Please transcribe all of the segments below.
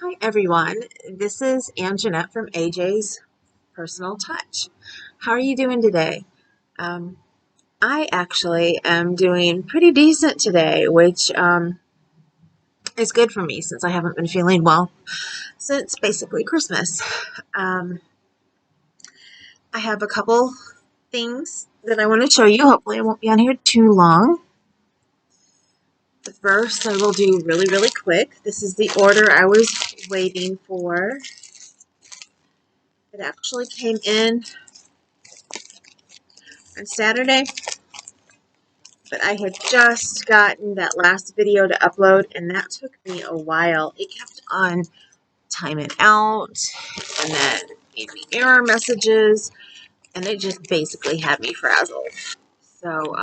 Hi everyone, this is Anjanette from AJ's Personal Touch. How are you doing today? Um, I actually am doing pretty decent today, which is good for me since I haven't been feeling well since basically Christmas. Um, I have a couple things that I want to show you. Hopefully I won't be on here too long. The first I will do really quick. This is the order I was waiting for. It actually came in on Saturday, but I had just gotten that last video to upload, and that took me a while. It kept on timing out, and then gave me error messages, and it just basically had me frazzled. So,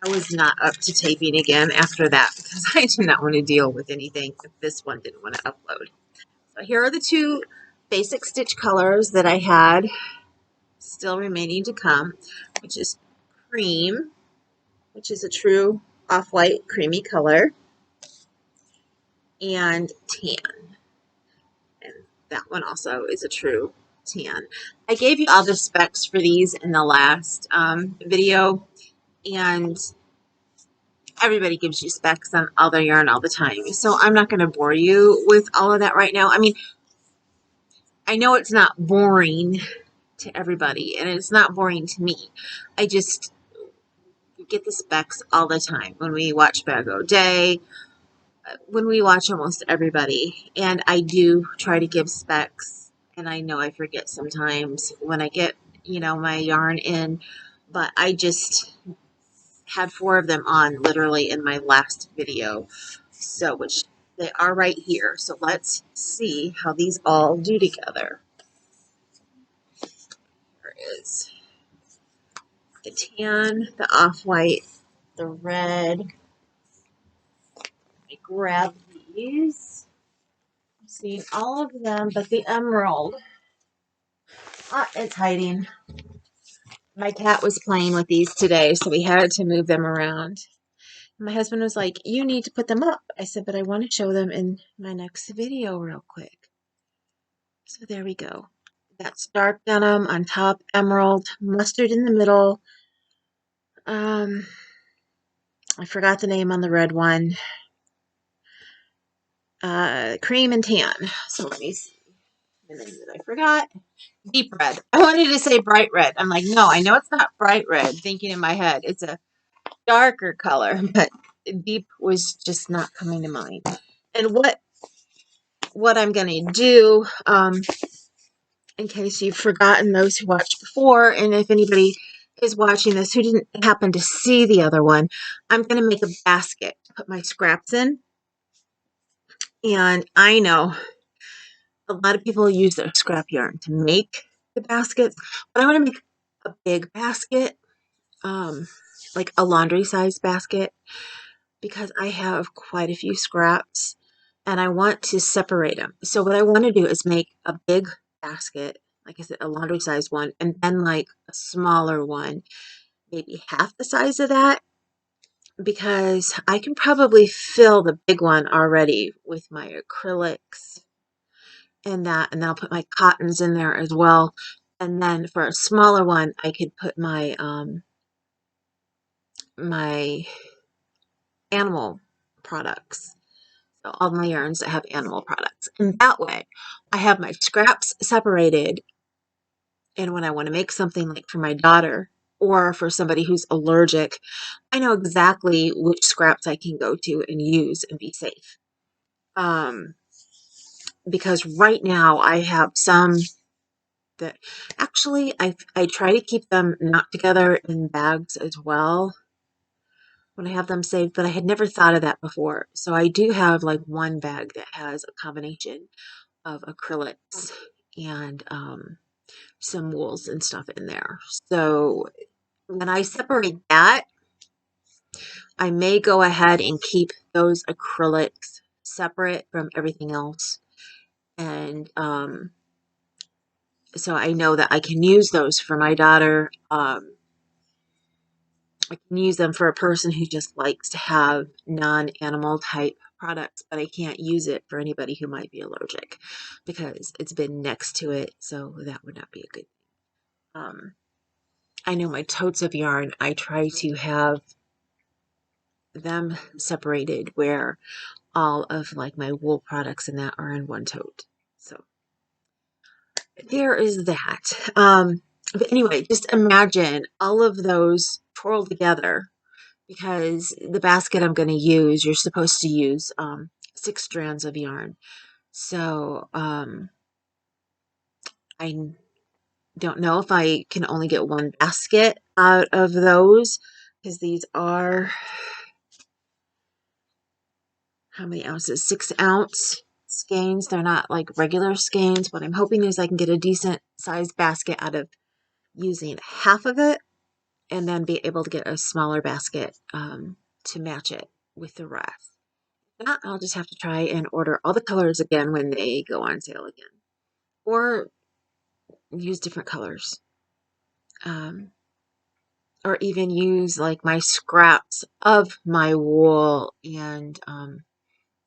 I was not up to taping again after that because I did not want to deal with anything if this one didn't want to upload. So here are the two basic stitch colors that I had still remaining to come, which is cream, which is a true off-white creamy color, and tan. And that one also is a true tan. I gave you all the specs for these in the last video, and everybody gives you specs on all their yarn all the time. So I'm not going to bore you with all of that right now. I mean, I know it's not boring to everybody, and it's not boring to me. I just get the specs all the time when we watch Bag O Day, when we watch almost everybody, and I do try to give specs, and I know I forget sometimes when I get, my yarn in, but I just had 4 of them on literally in my last video, so which they are right here. So let's see how these all do together. There is the tan, the off-white, the red. I grab these. I'm seeing all of them, but the emerald. It's hiding. My cat was playing with these today, so we had to move them around. My husband was like, you need to put them up. I said, but I want to show them in my next video real quick. So there we go. That's dark denim on top, emerald, mustard in the middle. I forgot the name on the red one. Cream and tan. So let me see the name that I forgot. Deep red. I wanted to say bright red. I'm like, no, I know it's not bright red, thinking in my head. It's a darker color, but deep was just not coming to mind. And what I'm going to do, in case you've forgotten, those who watched before, and if anybody is watching this who didn't happen to see the other one, I'm going to make a basket to put my scraps in. And I know a lot of people use their scrap yarn to make the baskets, but I want to make a big basket, like a laundry size basket, because I have quite a few scraps and I want to separate them. So what I want to do is make a big basket, like I said, a laundry size one, and then like a smaller one, maybe half the size of that, because I can probably fill the big one already with my acrylics and that, and then I'll put my cottons in there as well. And then for a smaller one, I could put my my animal products. So all my yarns that have animal products. And that way, I have my scraps separated. And when I want to make something like for my daughter or for somebody who's allergic, I know exactly which scraps I can go to and use and be safe. Because right now I have some that actually I try to keep them not together in bags as well when I have them saved, but I had never thought of that before. So I do have like one bag that has a combination of acrylics and some wools and stuff in there. So when I separate that, I may go ahead and keep those acrylics separate from everything else. And so I know that I can use those for my daughter. I can use them for a person who just likes to have non-animal type products, but I can't use it for anybody who might be allergic because it's been next to it, so that would not be a good thing. I know my totes of yarn, I try to have them separated where all of like my wool products and that are in one tote. So there is that. But anyway, just imagine all of those twirled together because the basket I'm going to use, you're supposed to use 6 strands of yarn. So I don't know if I can only get one basket out of those because these are, how many ounces? 6-ounce skeins. They're not like regular skeins. What I'm hoping is I can get a decent sized basket out of using half of it and then be able to get a smaller basket to match it with the rest. If not, I'll just have to try and order all the colors again when they go on sale again. Or use different colors. Or even use like my scraps of my wool and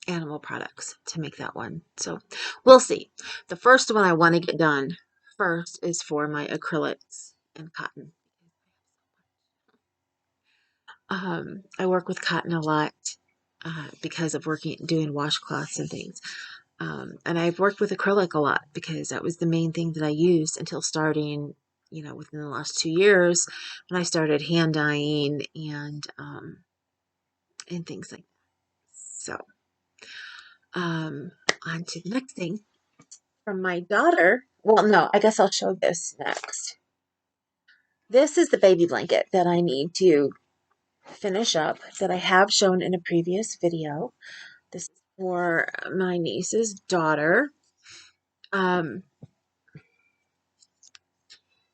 animal products to make that one. So we'll see. The first one I want to get done first is for my acrylics and cotton. I work with cotton a lot because of doing washcloths and things. And I've worked with acrylic a lot because that was the main thing that I used until starting, within the last 2 years when I started hand dyeing and things like that. So, on to the next thing from my daughter. Well, no, I guess I'll show this next. This is the baby blanket that I need to finish up that I have shown in a previous video. This is for my niece's daughter.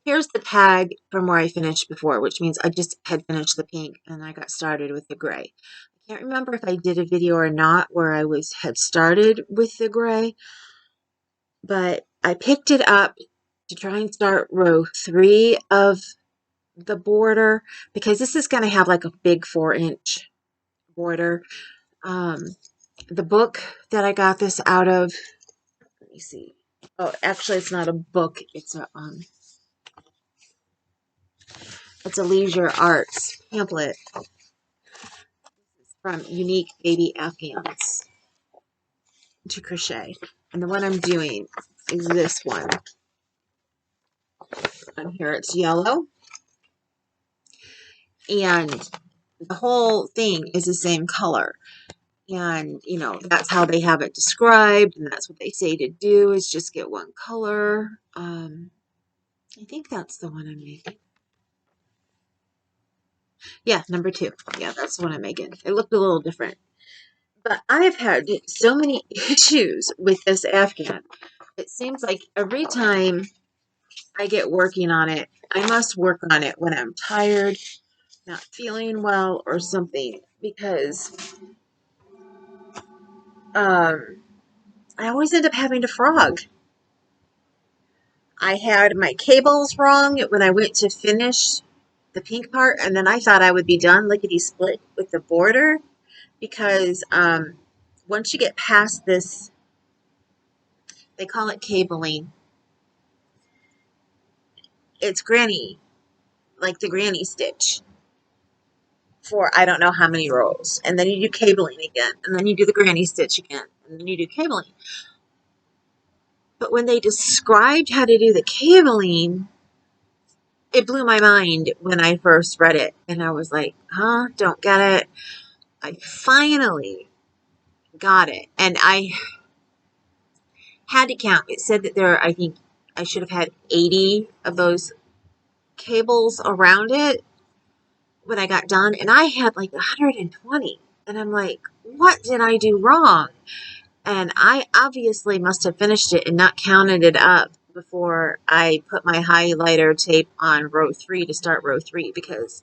Here's the tag from where I finished before, which means I just had finished the pink and I got started with the gray. I can't remember if I did a video or not where I had started with the gray, but I picked it up to try and start row 3 of the border because this is going to have like a big 4-inch border. The book that I got this out of, let me see. Oh, actually, it's not a book. It's a leisure arts pamphlet from Unique Baby Afghans to crochet. And the one I'm doing is this one. And here it's yellow. And the whole thing is the same color. And, that's how they have it described. And that's what they say to do is just get one color. I think that's the one I'm making. Yeah, number 2. Yeah, that's the one I'm making. It looked a little different. But I've had so many issues with this Afghan. It seems like every time I get working on it, I must work on it when I'm tired, not feeling well, or something. Because I always end up having to frog. I had my cables wrong when I went to finish the pink part, and then I thought I would be done lickety-split with the border. Because once you get past this, they call it cabling. It's granny, like the granny stitch for I don't know how many rows. And then you do cabling again. And then you do the granny stitch again. And then you do cabling. But when they described how to do the cabling, it blew my mind when I first read it. And I was like, huh? Don't get it. I finally got it. And I had to count. It said that I think I should have had 80 of those cables around it when I got done. And I had like 120. And I'm like, what did I do wrong? And I obviously must have finished it and not counted it up before I put my highlighter tape on row 3 to start row 3 because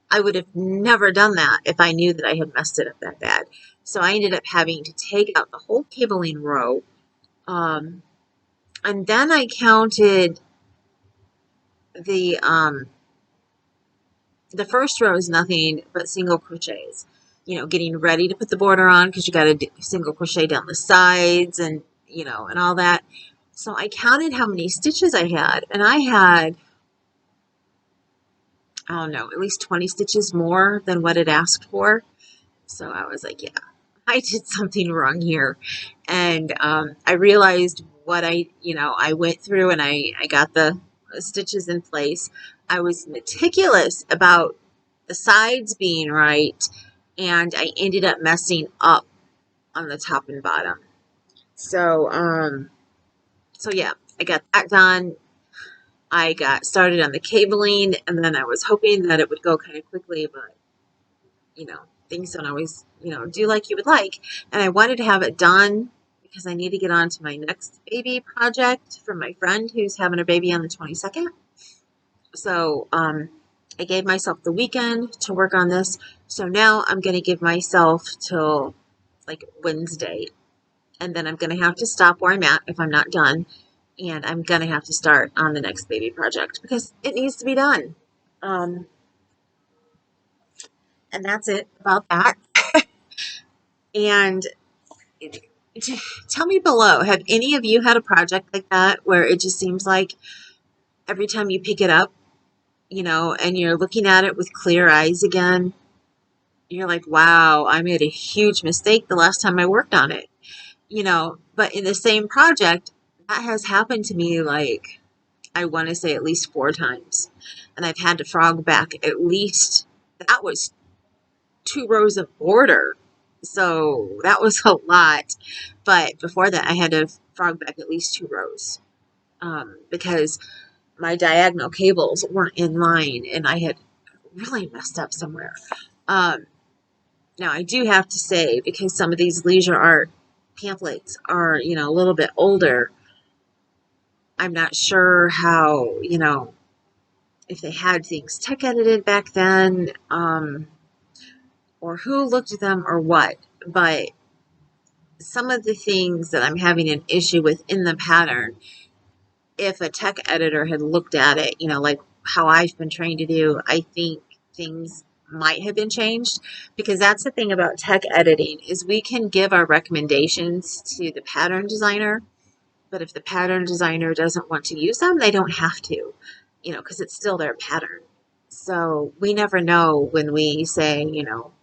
I would have never done that if I knew that I had messed it up that bad. So I ended up having to take out the whole cabling row. And then I counted the first row is nothing but single crochets. getting ready to put the border on because you got to single crochet down the sides and, and all that. So I counted how many stitches I had, and I had, I don't know, at least 20 stitches more than what it asked for. So I was like, yeah, I did something wrong here. And I realized what I went through, and I got the stitches in place. I was meticulous about the sides being right, and I ended up messing up on the top and bottom. So yeah, I got that done. I got started on the cabling, and then I was hoping that it would go kind of quickly, but you know, things don't always, do like you would like. And I wanted to have it done because I need to get on to my next baby project from my friend who's having a baby on the 22nd. So I gave myself the weekend to work on this. So now I'm going to give myself till like Wednesday. And then I'm going to have to stop where I'm at if I'm not done. And I'm going to have to start on the next baby project because it needs to be done. Um, and that's it about that. And tell me below, have any of you had a project like that where it just seems like every time you pick it up, and you're looking at it with clear eyes again, you're like, wow, I made a huge mistake the last time I worked on it, but in the same project, that has happened to me like, I want to say at least 4 times. And I've had to frog back at least, that was 2 rows of border. So that was a lot. But before that, I had to frog back at least 2 rows because my diagonal cables weren't in line and I had really messed up somewhere. Now, I do have to say, because some of these leisure art pamphlets are, a little bit older, I'm not sure how, if they had things tech edited back then, or who looked at them or what, but some of the things that I'm having an issue with in the pattern, if a tech editor had looked at it, like how I've been trained to do, I think things might have been changed, because that's the thing about tech editing is we can give our recommendations to the pattern designer, but if the pattern designer doesn't want to use them, they don't have to, because it's still their pattern. So we never know when we say, you know,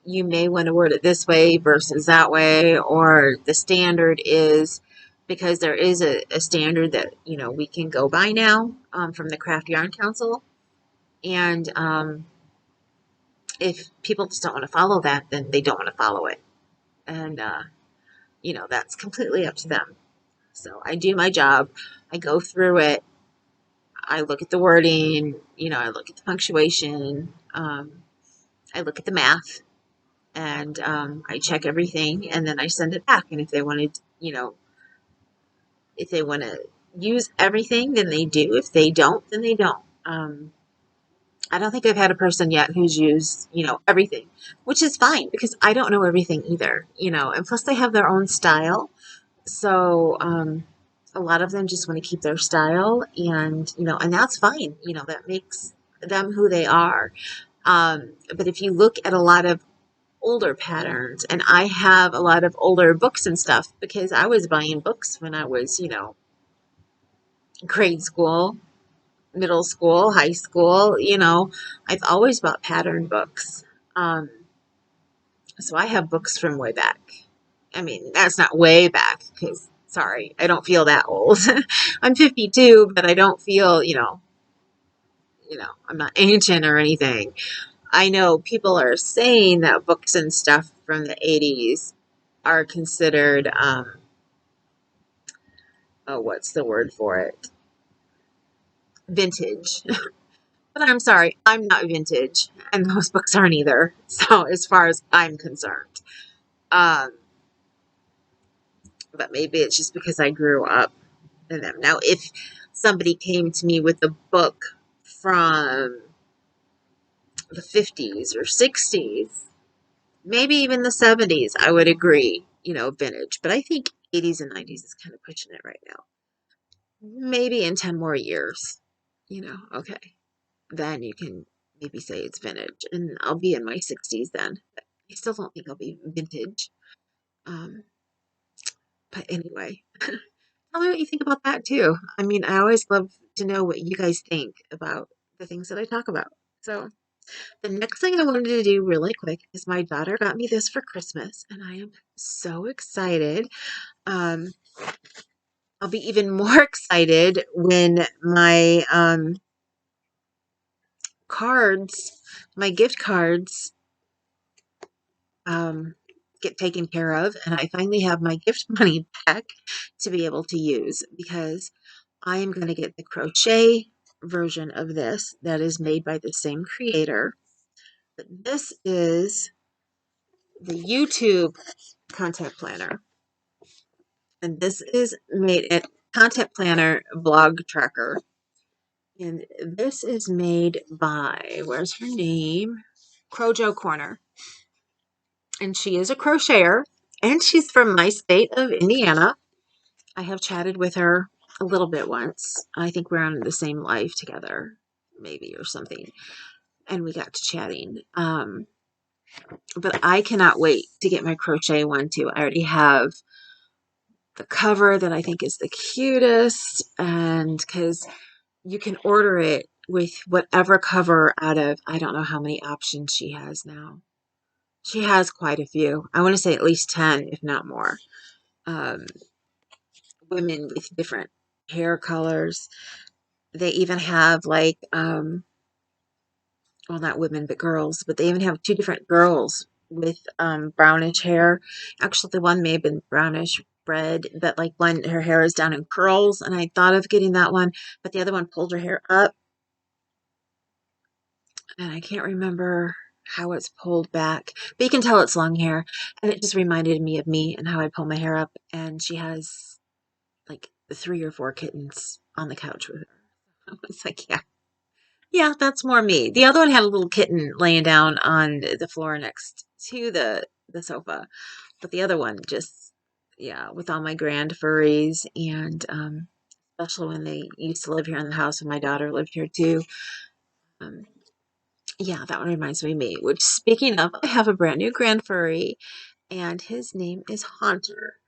you may want to word it this way versus that way, or the standard is, because there is a standard that, we can go by now from the Craft Yarn Council. And if people just don't want to follow that, then they don't want to follow it. And, that's completely up to them. So I do my job. I go through it. I look at the wording, I look at the punctuation. I look at the math. And I check everything, and then I send it back. And if they wanted, if they want to use everything, then they do. If they don't, then they don't. I don't think I've had a person yet who's used, everything, which is fine because I don't know everything either, and plus they have their own style. So a lot of them just want to keep their style, and, and that's fine. That makes them who they are. But if you look at a lot of older patterns, and I have a lot of older books and stuff because I was buying books when I was, grade school, middle school, high school, I've always bought pattern books. So I have books from way back. I mean, that's not way back because, sorry, I don't feel that old. I'm 52, but I don't feel, I'm not ancient or anything. I know people are saying that books and stuff from the 80s are considered, oh, what's the word for it? Vintage. But I'm sorry, I'm not vintage, and those books aren't either. So as far as I'm concerned, um, but maybe it's just because I grew up in them. Now, if somebody came to me with a book from the 50s or 60s, maybe even the 70s, I would agree, vintage. But I think 80s and 90s is kind of pushing it right now. Maybe in 10 more years, okay, then you can maybe say it's vintage, and I'll be in my 60s then. But I still don't think I'll be vintage. Um, but anyway, tell me what you think about that too. I mean, I always love to know what you guys think about the things that I talk about. So, the next thing I wanted to do really quick is my daughter got me this for Christmas, and I am so excited. Um, I'll be even more excited when my cards, my gift cards, um, get taken care of, and I finally have my gift money back to be able to use because I am going to get the crochet version of this that is made by the same creator. But this is the YouTube content planner, and this is made at content planner blog tracker. And this is made by, where's her name? Crojo Corner. And she is a crocheter, and she's from my state of Indiana. I have chatted with her a little bit once. I think we're on the same live together, maybe, or something. And we got to chatting. But I cannot wait to get my crochet one too. I already have the cover that I think is the cutest, and because you can order it with whatever cover out of, I don't know how many options she has now. She has quite a few. I want to say at least 10, if not more. Um, Women with different hair colors. They even have like, well, not women, but girls, but they even have two different girls with brownish hair. Actually, the one may have been brownish red, but like one, her hair is down in curls, and I thought of getting that one, but the other one pulled her hair up, and I can't remember how it's pulled back, but you can tell it's long hair, and it just reminded me of me and how I pull my hair up, and she has like 3 or 4 kittens on the couch with her. I was like, yeah, yeah, that's more me. The other one had a little kitten laying down on the floor next to the sofa, but the other one just, yeah, with all my grand furries, and especially when they used to live here in the house when my daughter lived here too. Um, yeah, that one reminds me of me. Which, speaking of, I have a brand new grand furry, and his name is Haunter.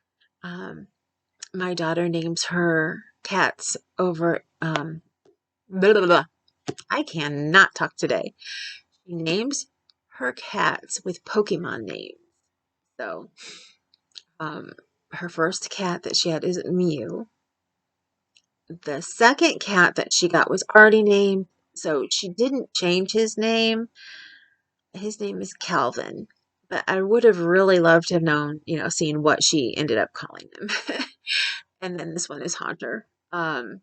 Um, my daughter names her cats over. Blah, blah, blah. I cannot talk today. She names her cats with Pokemon names. So, um, her first cat that she had is Mew. The second cat that she got was already named, so she didn't change his name. His name is Calvin. But I would have really loved to have known, seeing what she ended up calling him. And then this one is Haunter. I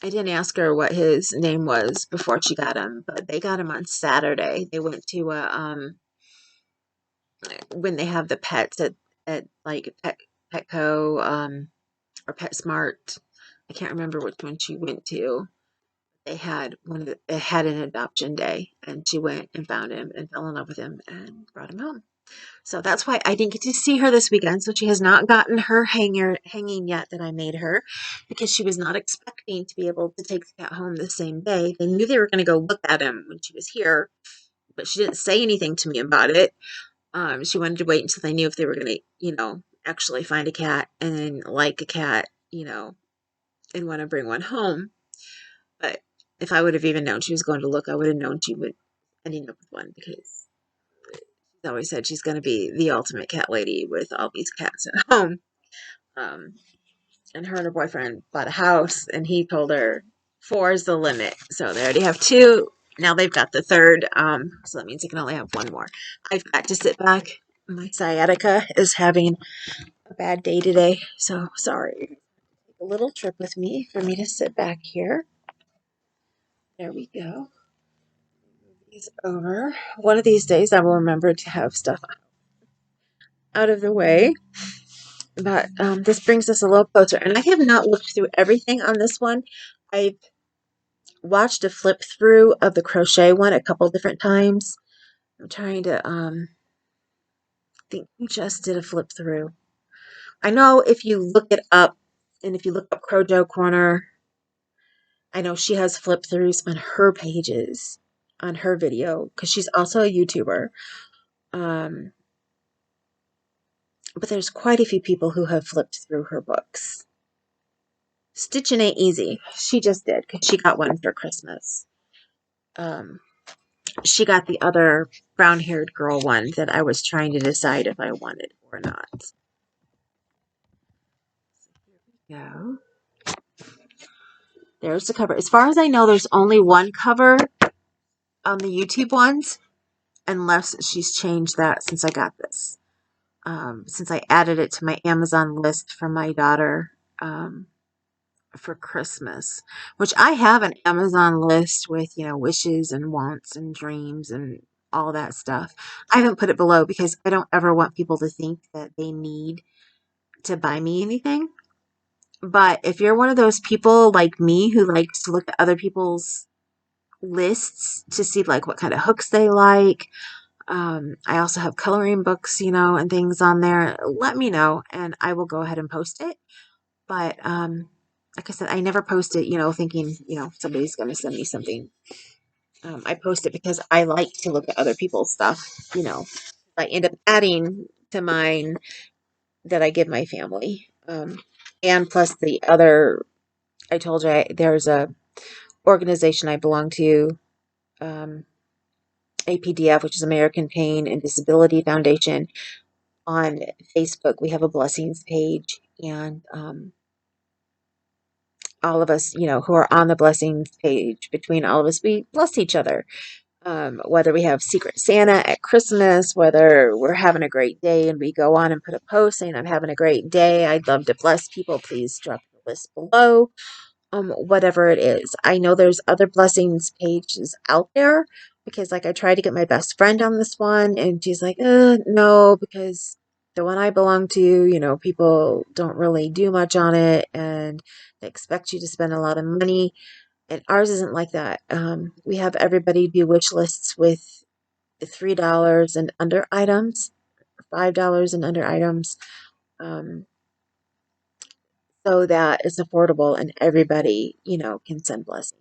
didn't ask her what his name was before she got him, but they got him on Saturday. They went to when they have the pets at like Petco, or PetSmart. I can't remember which one she went to. They had it had an adoption day, and she went and found him and fell in love with him and brought him home. So that's why I didn't get to see her this weekend. So she has not gotten her hanger hanging yet that I made her, because she was not expecting to be able to take the cat home the same day. They knew they were going to go look at him when she was here, but she didn't say anything to me about it. She wanted to wait until they knew if they were going to, actually find a cat and like a cat, and want to bring one home. But if I would have even known she was going to look, I would have known she would ending up with one, because she's always said she's going to be the ultimate cat lady with all these cats at home. Um, and her and her boyfriend bought a house, and he told her 4 is the limit. So they already have 2. Now they've got the third. So that means they can only have 1 more. I've got to sit back. My sciatica is having a bad day today. So sorry. Take a little trip with me for me to sit back here. There we go. These over. One of these days I will remember to have stuff out of the way. But this brings us a little closer. And I have not looked through everything on this one. I've watched a flip through of the crochet one a couple different times. I'm trying to think who just did a flip through. I know if you look it up, and if you look up Crojo Corner, I know she has flip throughs on her pages. on her video because she's also a YouTuber. But there's quite a few people who have flipped through her books. Stitching ain't easy. She just did because she got one for Christmas. She got the other brown-haired girl one that I was trying to decide if I wanted or not. Here we go. There's the cover. As far as I know, there's only one cover on the YouTube ones, unless she's changed that since I got this. Since I added it to my Amazon list for my daughter for Christmas, which I have an Amazon list with, wishes and wants and dreams and all that stuff. I haven't put it below because I don't ever want people to think that they need to buy me anything. But if you're one of those people like me who likes to look at other people's lists to see like what kind of hooks they like, I also have coloring books, and things on there. Let me know and I will go ahead and post it. But like I said, I never post it, thinking, somebody's going to send me something. I post it because I like to look at other people's stuff, I end up adding to mine that I give my family. And plus the other, I told you there's a organization I belong to, APDF, which is American Pain and Disability Foundation. On Facebook, we have a blessings page, and all of us, who are on the blessings page, between all of us, we bless each other. Whether we have Secret Santa at Christmas, whether we're having a great day and we go on and put a post saying, I'm having a great day, I'd love to bless people, please drop the list below. Whatever it is. I know there's other blessings pages out there because like I tried to get my best friend on this one and she's like, no, because the one I belong to, people don't really do much on it and they expect you to spend a lot of money. And ours isn't like that. We have everybody do wish lists with $3 and under items, $5 and under items. So that it's affordable and everybody, can send blessings.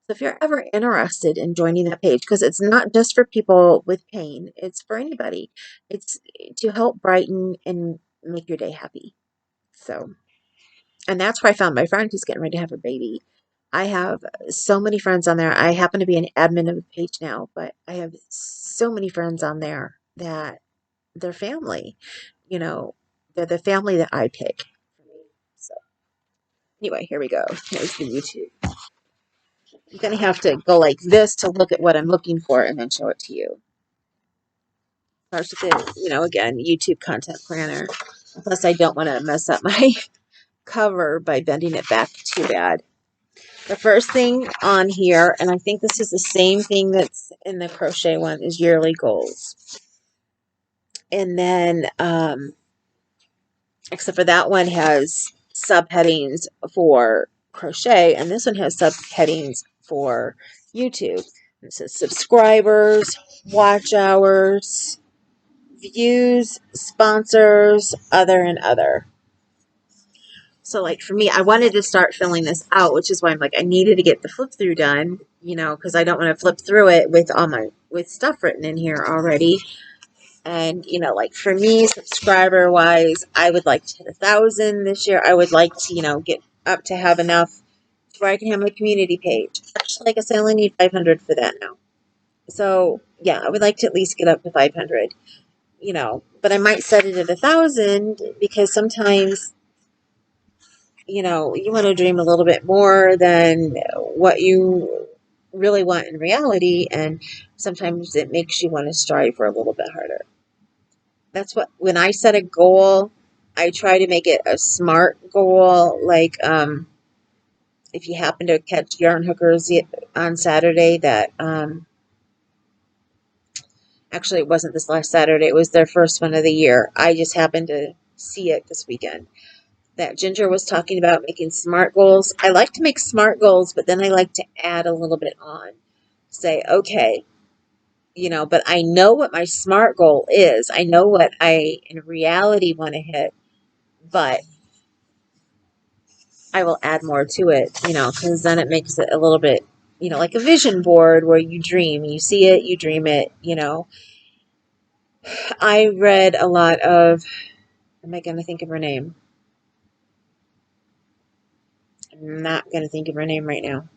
So if you're ever interested in joining that page, because it's not just for people with pain, it's for anybody. It's to help brighten and make your day happy. So, and that's where I found my friend who's getting ready to have her baby. I have so many friends on there. I happen to be an admin of the page now, but I have so many friends on there that they're family. They're the family that I pick. So anyway, here we go. Here's the YouTube. I'm going to have to go like this to look at what I'm looking for and then show it to you. Starts with the, again, YouTube content planner. Plus, I don't want to mess up my cover by bending it back too bad. The first thing on here, and I think this is the same thing that's in the crochet one, is yearly goals. And then, except for that one has subheadings for crochet, and this one has subheadings for YouTube. It says subscribers, watch hours, views, sponsors, other, and other. So like for me, I wanted to start filling this out, which is why I'm like, I needed to get the flip through done, because I don't want to flip through it with stuff written in here already. And, like for me, subscriber wise, I would like to hit 1,000 this year. I would like to, get up to have enough where I can have my community page. Actually, like I said, I only need 500 for that now. So yeah, I would like to at least get up to 500, but I might set it at 1,000 because sometimes, you want to dream a little bit more than what you really want in reality. And sometimes it makes you want to strive for a little bit harder. That's when I set a goal, I try to make it a smart goal. Like, if you happen to catch Yarn Hookers on Saturday, that, actually it wasn't this last Saturday, it was their first one of the year. I just happened to see it this weekend. That Ginger was talking about making SMART goals. I like to make SMART goals, but then I like to add a little bit on. Say, okay, but I know what my SMART goal is. I know what I, in reality, want to hit, but I will add more to it, because then it makes it a little bit, like a vision board where you dream. You see it, you dream it, I read a lot of, am I going to think of her name? I'm not going to think of her name right now.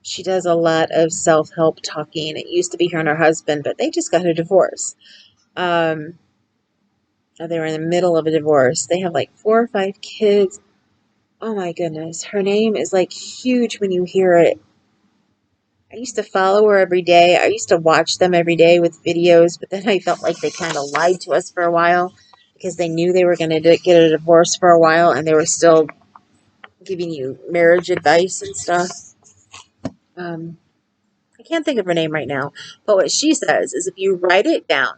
She does a lot of self-help talking. It used to be her and her husband, but they just got a divorce. They were in the middle of a divorce. They have like 4 or 5 kids. Oh my goodness. Her name is like huge when you hear it. I used to follow her every day. I used to watch them every day with videos, but then I felt like they kind of lied to us for a while because they knew they were going to get a divorce for a while and they were still giving you marriage advice and stuff. I can't think of her name right now, but what she says is if you write it down,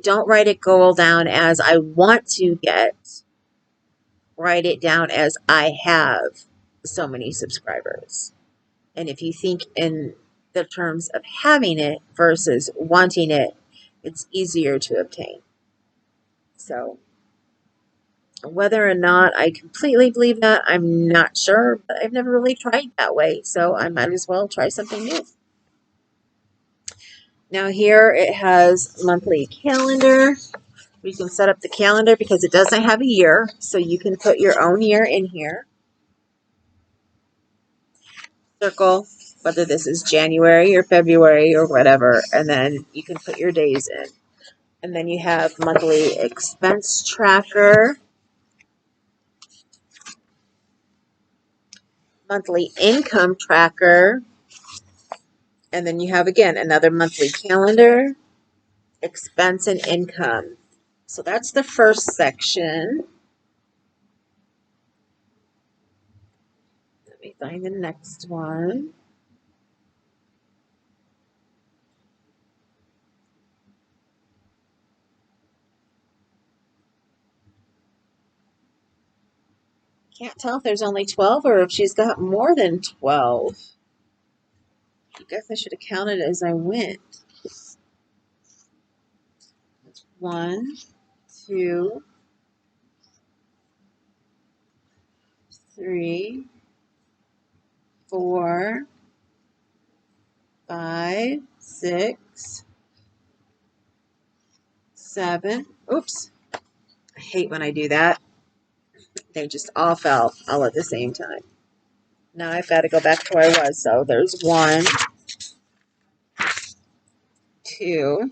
don't write it goal down as I want to get, write it down as I have so many subscribers. And if you think in the terms of having it versus wanting it, it's easier to obtain. So whether or not I completely believe that, I'm not sure, but I've never really tried that way. So I might as well try something new. Now here it has monthly calendar. You can set up the calendar because it doesn't have a year. So you can put your own year in here. Circle whether this is January or February or whatever, and then you can put your days in. And then you have monthly expense tracker, monthly income tracker, and then you have again another monthly calendar, expense and income. So that's the first section. Let me find the next one. Can't tell if there's only 12 or if she's got more than 12. I guess I should have counted as I went. 1, 2, 3, 4, 5, 6, 7. Oops. I hate when I do that. They just all fell all at the same time. Now I've got to go back to where I was. So there's 1, 2,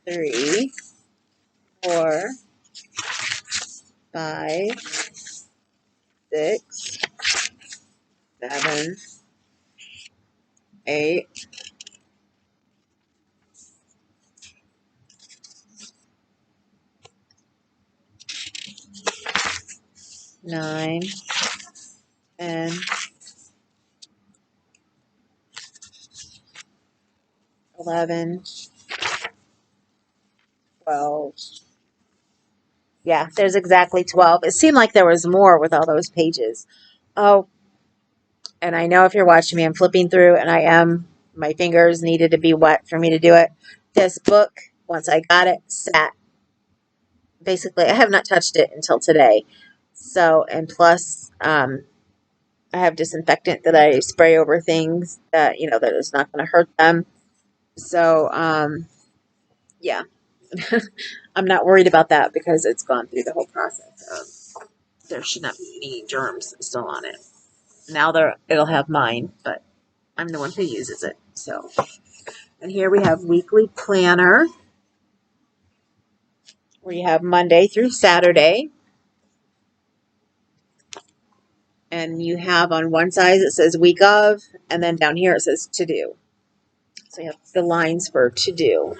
3, 4, 5, 6, 7, 8, 9, 10, 11, 12. Yeah, there's exactly 12. It seemed like there was more with all those pages. Oh, and I know if you're watching me, I'm flipping through and my fingers needed to be wet for me to do it. This book, once I got it, sat. Basically, I have not touched it until today. So, and plus, I have disinfectant that I spray over things that, that is not going to hurt them. So, yeah, I'm not worried about that because it's gone through the whole process. There should not be any germs still on it. Now it'll have mine, but I'm the one who uses it. So, and here we have weekly planner where you have Monday through Saturday. And you have on one side it says week of, and then down here it says to do. So you have the lines for to do.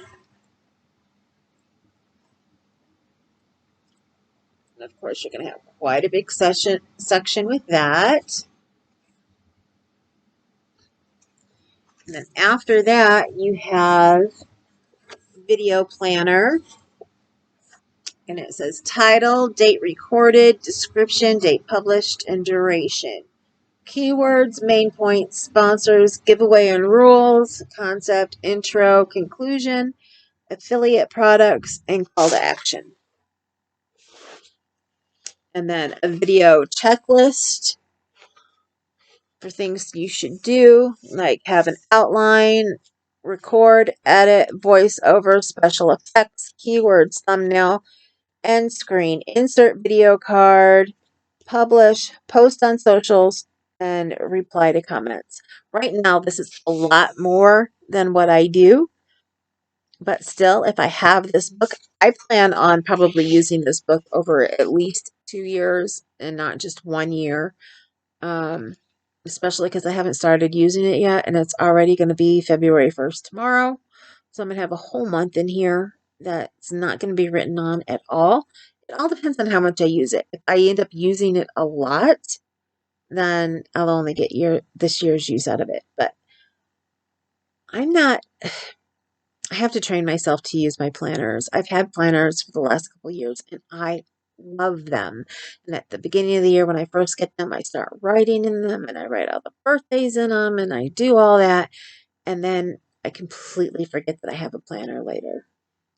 And of course you're going to have quite a big section with that. And then after that you have video planner. And it says title, date recorded, description, date published, and duration. Keywords, main points, sponsors, giveaway and rules, concept, intro, conclusion, affiliate products, and call to action. and then a video checklist for things you should do, like have an outline, record, edit, voiceover, special effects, keywords, thumbnail, end screen, insert video card, publish, post on socials, and reply to comments. Right now, this is a lot more than what I do, but still, if I have this book, I plan on probably using this book over at least 2 years and not just 1 year. Um, Especially because I haven't started using it yet, and it's already going to be February 1st tomorrow. So I'm going to have a whole month in here that's not going to be written on at all. It all depends on how much I use it. If I end up using it a lot, then I'll only get this year's use out of it. But I'm not, I have to train myself to use my planners. I've had planners for the last couple of years, and I love them. And at the beginning of the year, when I first get them, I start writing in them, and I write all the birthdays in them, and I do all that. And then I completely forget that I have a planner later.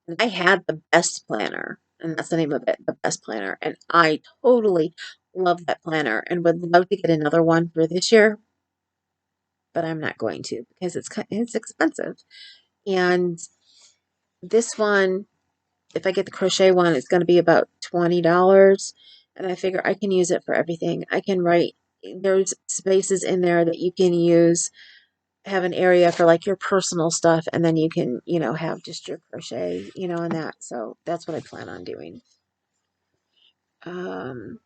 And I had the best planner, and that's the name of it, the best planner. And I totally love that planner and would love to get another one for this year, but I'm not going to because it's expensive. And this one, if I get the crochet one, it's going to be about $20. And I figure I can use it for everything. I can write, there's spaces in there that you can use, have an area for like your personal stuff, and then you can, have just your crochet, and that. So that's what I plan on doing. Um,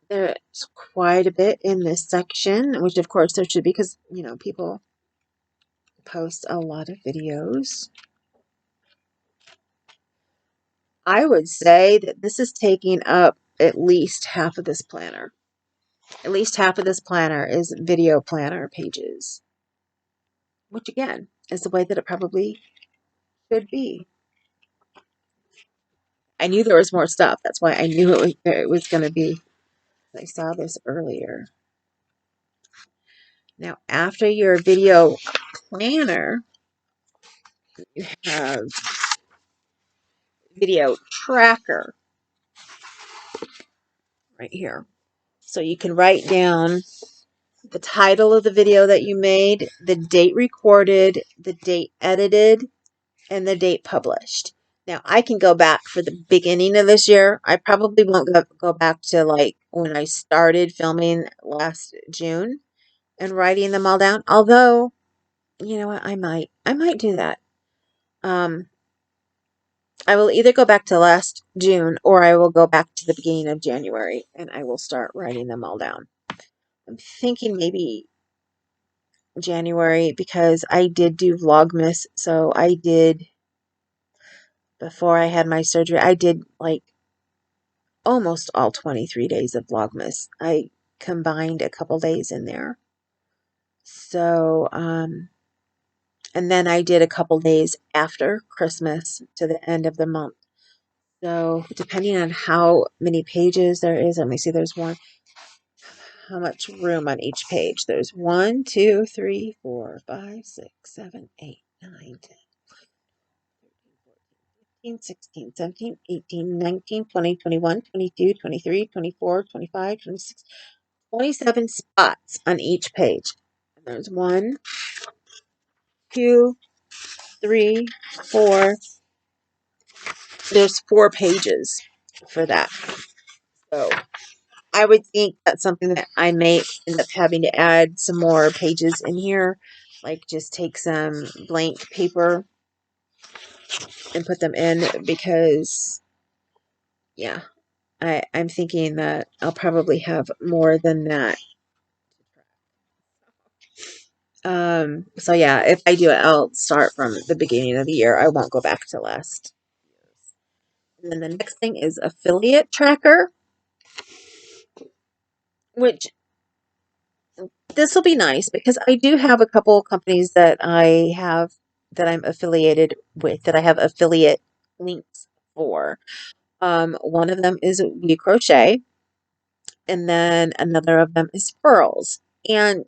there's quite a bit in this section, which of course there should be because, people post a lot of videos. I would say that this is taking up at least half of this planner. At least half of this planner is video planner pages, which again is the way that it probably should be. I knew there was more stuff. That's why I knew it was going to be. I saw this earlier. Now, after your video planner, you have video tracker right here. So you can write down the title of the video that you made, the date recorded, the date edited, and the date published. Now, I can go back for the beginning of this year. I probably won't go back to like when I started filming last June and writing them all down. Although, you know what, I might do that. I will either go back to last June or I will go back to the beginning of January and I will start writing them all down. I'm thinking maybe January because I did do Vlogmas. So I did, before I had my surgery, I did like almost all 23 days of Vlogmas. I combined a couple days in there. So, and then I did a couple days after Christmas to the end of the month. So depending on how many pages there is, let me see, there's one, how much room on each page? There's 1, 2, 3, 4, 5, 6, 7, 8, 9, 10, 15, 16, 17, 18, 19, 20, 21, 22, 23, 24, 25, 26, 27 spots on each page. There's 1, 2, 3, 4. There's 4 pages for that. So I would think that's something that I may end up having to add some more pages in here. Like just take some blank paper and put them in because, yeah, I'm thinking that I'll probably have more than that. So yeah, if I do it, I'll start from the beginning of the year. I won't go back to last. And then the next thing is affiliate tracker, which this will be nice because I do have a couple companies that I'm affiliated with, that I have affiliate links for. One of them is WIP Crochet, and then another of them is Furls. And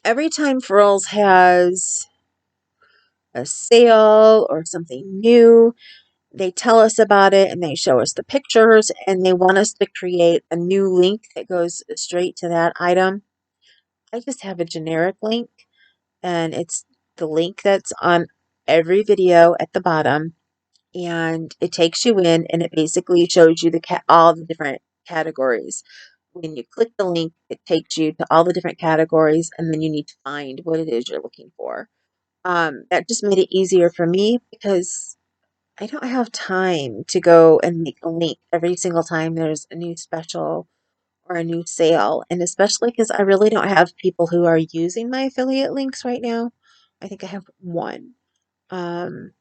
every time Furls has a sale or something new, they tell us about it and they show us the pictures and they want us to create a new link that goes straight to that item. I just have a generic link, and it's the link that's on every video at the bottom, and it takes you in and it basically shows you all the different categories. When you click the link, it takes you to all the different categories, and then you need to find what it is you're looking for. That just made it easier for me because I don't have time to go and make a link every single time there's a new special or a new sale. And especially because I really don't have people who are using my affiliate links right now. I think I have one. Um,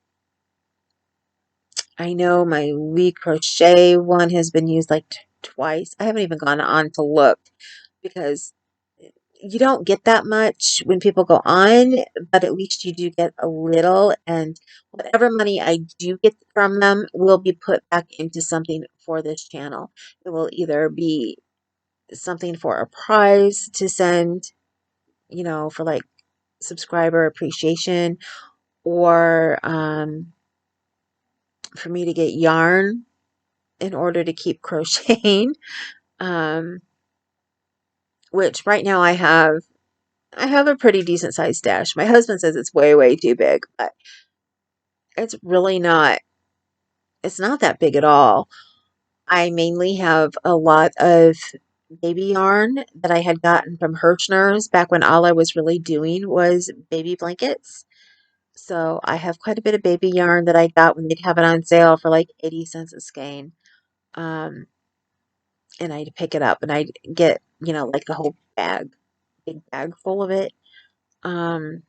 I know my We Crochet one has been used like twice. I haven't even gone on to look because you don't get that much when people go on, but at least you do get a little. And whatever money I do get from them will be put back into something for this channel. It will either be something for a prize to send, for like subscriber appreciation, or for me to get yarn in order to keep crocheting. Um, which right now I have a pretty decent sized stash. My husband says it's way, way too big, but it's really not. It's not that big at all. I mainly have a lot of baby yarn that I had gotten from Hirschner's back when all I was really doing was baby blankets. So I have quite a bit of baby yarn that I got when they'd have it on sale for like 80 cents a skein. Um, and I'd pick it up and I'd get, like a whole big bag full of it. Um,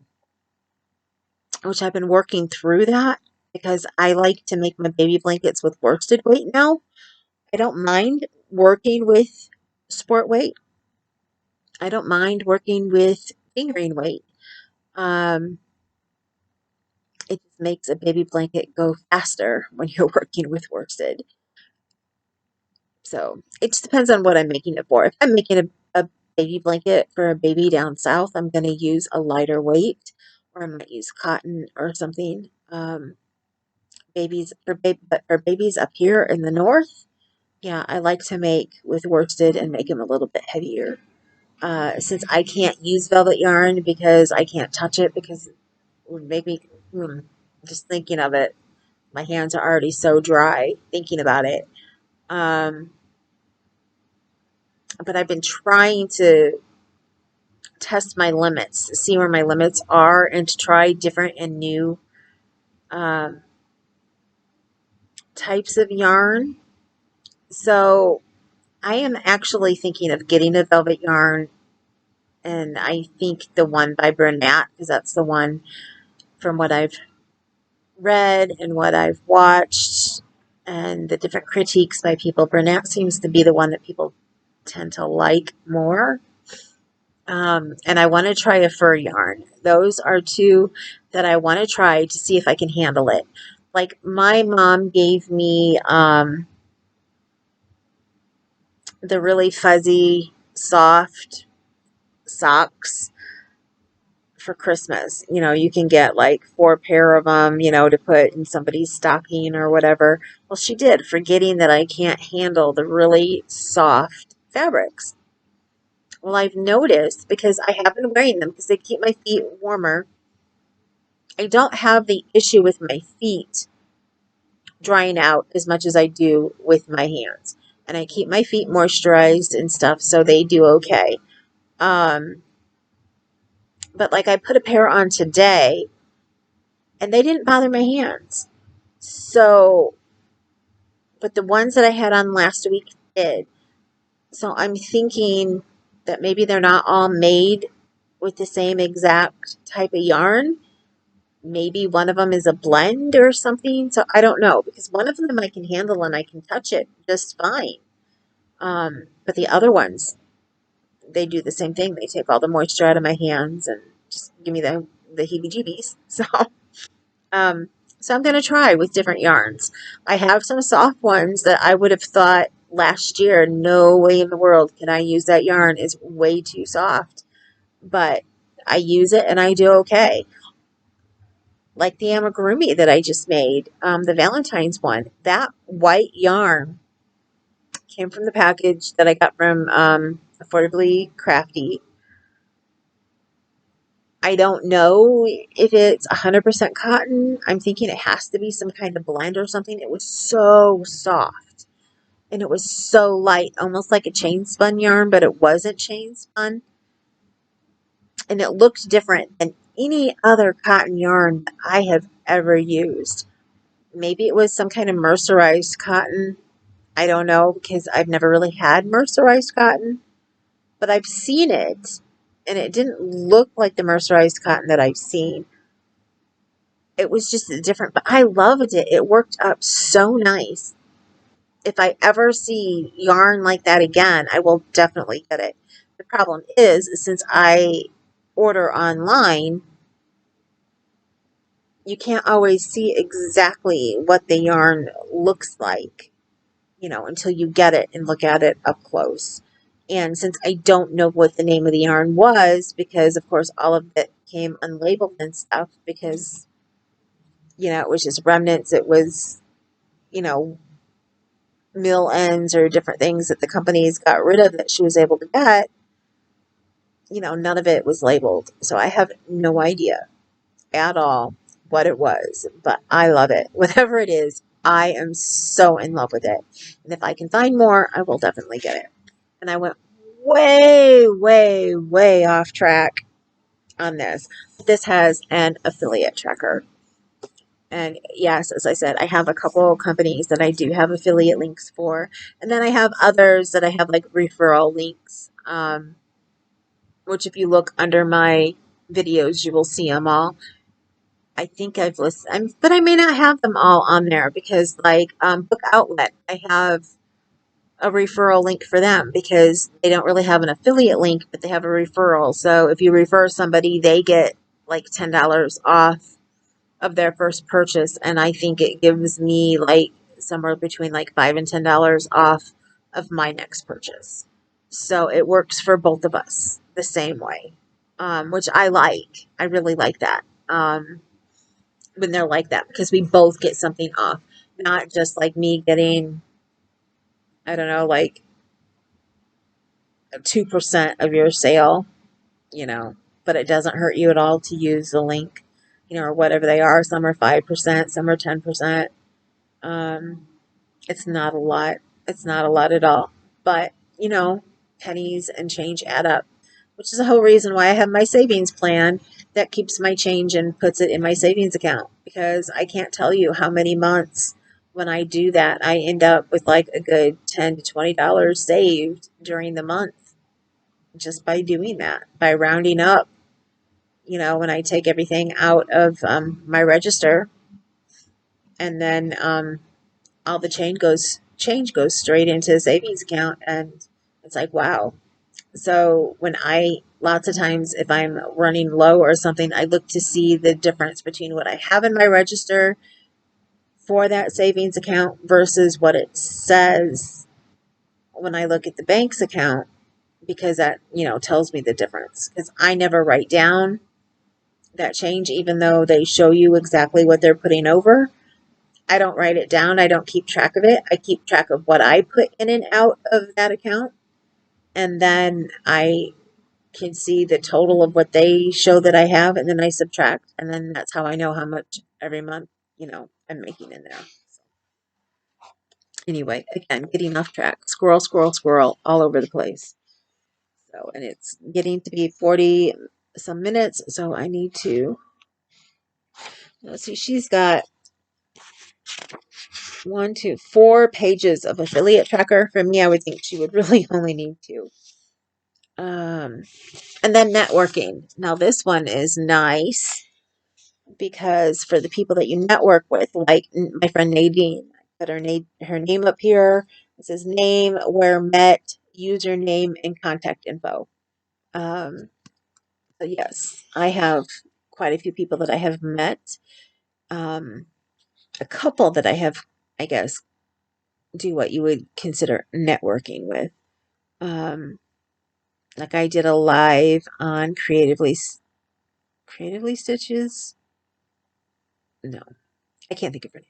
which I've been working through that because I like to make my baby blankets with worsted weight now. I don't mind working with sport weight. I don't mind working with fingering weight. Um, it just makes a baby blanket go faster when you're working with worsted. So it just depends on what I'm making it for. If I'm making a baby blanket for a baby down south, I'm going to use a lighter weight, or I might use cotton or something. But for babies up here in the north, yeah, I like to make with worsted and make them a little bit heavier. Since I can't use velvet yarn because I can't touch it because it would make me, just thinking of it, my hands are already so dry thinking about it. Um, but I've been trying to test my limits, see where my limits are, and to try different and new um, types of yarn. So I am actually thinking of getting a velvet yarn, and I think the one by Bernat, because that's the one from what I've read and what I've watched and the different critiques by people. Bernat seems to be the one that people tend to like more. And I want to try a fur yarn. Those are two that I want to try to see if I can handle it. Like my mom gave me the really fuzzy, soft socks for Christmas. You can get like 4 pair of them, to put in somebody's stocking or whatever. Well, she did, forgetting that I can't handle the really soft fabrics. Well, I've noticed because I have been wearing them because they keep my feet warmer. I don't have the issue with my feet drying out as much as I do with my hands. And I keep my feet moisturized and stuff, so they do okay. Um, but like I put a pair on today and they didn't bother my hands. So, but the ones that I had on last week did. So I'm thinking that maybe they're not all made with the same exact type of yarn. Maybe one of them is a blend or something. So I don't know, because one of them I can handle and I can touch it just fine. But the other ones, they do the same thing. They take all the moisture out of my hands and just give me the heebie-jeebies. Um, so I'm going to try with different yarns. I have some soft ones that I would have thought last year, no way in the world can I use that yarn. It's way too soft. But I use it and I do okay. like the amigurumi that I just made, the Valentine's one. That white yarn came from the package that I got from Affordably Crafty. I don't know if it's 100% cotton. I'm thinking it has to be some kind of blend or something. It was so soft and it was so light, almost like a chain spun yarn, but it wasn't chain spun. And it looked different than any other cotton yarn that I have ever used. Maybe it was some kind of mercerized cotton. I don't know because I've never really had mercerized cotton, but I've seen it and it didn't look like the mercerized cotton that I've seen. It was just different, but I loved it. It worked up so nice. If I ever see yarn like that again, I will definitely get it. The problem is, since I order online, you can't always see exactly what the yarn looks like, until you get it and look at it up close. And since I don't know what the name of the yarn was, because of course all of it came unlabeled and stuff, because, it was just remnants, it was, you know, mill ends or different things that the companies got rid of that she was able to get, none of it was labeled. So I have no idea at all what it was, but I love it. Whatever it is, I am so in love with it. And if I can find more, I will definitely get it. And I went way, way, way off track on this. This has an affiliate tracker. And yes, as I said, I have a couple companies that I do have affiliate links for. And then I have others that I have like referral links, which if you look under my videos, you will see them all. I think I've listed, but I may not have them all on there because like Book Outlet, I have a referral link for them because they don't really have an affiliate link, but they have a referral. So if you refer somebody, they get like $10 off of their first purchase. And I think it gives me like somewhere between like $5 and $10 off of my next purchase. So it works for both of us the same way, which I like. I really like that. When they're like that because we both get something off, not just like me getting, I don't know, like 2% of your sale, but it doesn't hurt you at all to use the link, or whatever they are. Some are 5%, some are 10%. Um, it's not a lot. It's not a lot at all. But, pennies and change add up, which is the whole reason why I have my savings plan that keeps my change and puts it in my savings account. Because I can't tell you how many months when I do that, I end up with like a good $10 to $20 saved during the month just by doing that, by rounding up. When I take everything out of my register, and then all the change goes straight into a savings account, and it's like wow. So when lots of times if I'm running low or something, I look to see the difference between what I have in my register for that savings account versus what it says when I look at the bank's account, because that tells me the difference, because I never write down that change, even though they show you exactly what they're putting over. I don't write it down. I don't keep track of it. I keep track of what I put in and out of that account. And then I can see the total of what they show that I have. And then I subtract. And then that's how I know how much every month, I'm making in there. Anyway, again, getting off track. Squirrel, squirrel, squirrel all over the place. So, and it's getting to be 40 some minutes. So I need to, let's see, she's got 4 pages of affiliate tracker. For me, I would think she would really only need 2. And then networking. Now this one is nice because for the people that you network with, like my friend Nadine, I put her name up here. It says name, where met, username, and contact info. So yes, I have quite a few people that I have met. A couple that I have, I guess, do what you would consider networking with. Like I did a live on Creatively Stitches. No, I can't think of her name.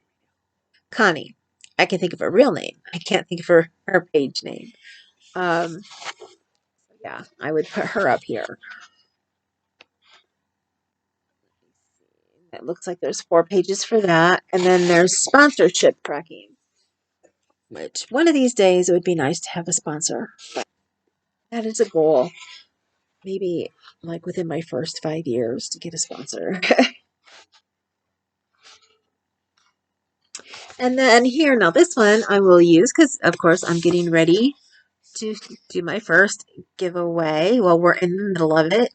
Connie. I can think of her real name. I can't think of her page name. Um, yeah, I would put her up here. It looks like there's 4 pages for that. And then there's sponsorship tracking, which one of these days it would be nice to have a sponsor. But that is a goal. Maybe like within my first 5 years to get a sponsor. And then here, now this one I will use because, of course, I'm getting ready to do my first giveaway. Well, we're in the middle of it,